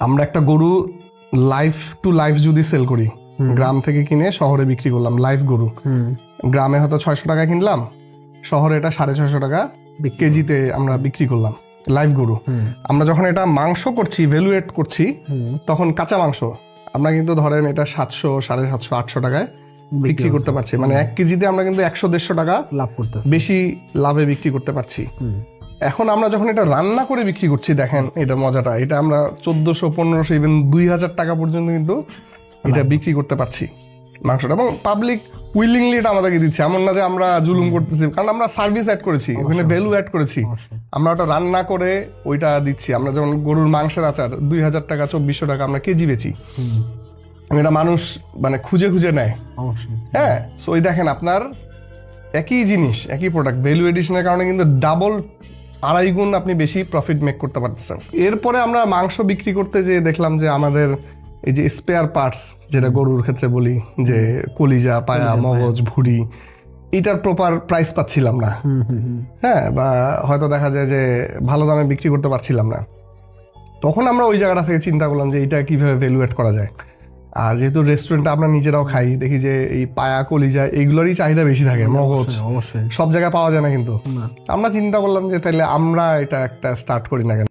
আমরা একটা গরু লাইফ টু লাইফ যদি সেল করি, গ্রাম থেকে কিনে শহরে বিক্রি করলাম লাইফ গরু, গ্রামে হয়তো 600 টাকা কিনলাম, শহরে এটা 650 টাকা কেজিতে আমরা বিক্রি করলাম লাইভ গরু। আমরা যখন এটা মাংস করছি, ভ্যালুয়েট করছি, তখন কাঁচা মাংস আমরা কিন্তু ধরেন এটা 700, 750, 800 টাকায় বিক্রি করতে পারছি। মানে 1 কেজিতে আমরা কিন্তু 100-150 টাকা লাভ করতেছি, বেশি লাভে বিক্রি করতে পারছি। এখন আমরা যখন এটা রান্না করে বিক্রি করছি, দেখেন এটা মজাটা, এটা আমরা 1400, 1500, ইভেন 2000 টাকা পর্যন্ত কিন্তু এটা বিক্রি করতে পারছি মাংসটা, এবং পাবলিক উইলিংলি এটা আমাদেরকে দিচ্ছে। এমন না যে আমরা জুলুম করতেছি, কারণ আমরা সার্ভিস অ্যাড করেছি, ওখানে ভ্যালু অ্যাড করেছি, আমরা ওটা রান্না করে ওইটা দিচ্ছি। আমরা যেমন গরুর মাংসের আচার 2000 টাকা, 2400 টাকা আমরা কেজি বেচি, এটা মানুষ মানে খুঁজে খুঁজে নেয়। হ্যাঁ, সো ওই দেখেন আপনার একই জিনিস, একই প্রোডাক্ট, ভ্যালু এডিশনের কারণে কিন্তু ডাবল, 2.5 গুণ আপনি বেশি প্রফিট মেক করতে পারতেছেন। এরপরে আমরা মাংস বিক্রি করতে যে দেখলাম যে আমাদের এই যে স্পেয়ার পার্টস, যেটা গরুর ক্ষেত্রে বলি যে কলিজা, পায়া, মগজ, ভুঁড়ি, এটার প্রপার প্রাইস পাচ্ছিলাম না। হ্যাঁ, বা হয়তো দেখা যায় যে ভালো দামে বিক্রি করতে পারছিলাম না। তখন আমরা ওই জায়গাটা থেকে চিন্তা করলাম যে এটা কিভাবে ভ্যালুয়েট করা যায়। আর যেহেতু রেস্টুরেন্টে আমরা নিজেরাও খাই, দেখি যে এই পায়া, কলিজা এইগুলোরই চাহিদা বেশি থাকে, মগজ অবশ্যই সব জায়গায় পাওয়া যায় না। কিন্তু আমরা চিন্তা করলাম যে তাহলে আমরা এটা একটা স্টার্ট করি না কেন।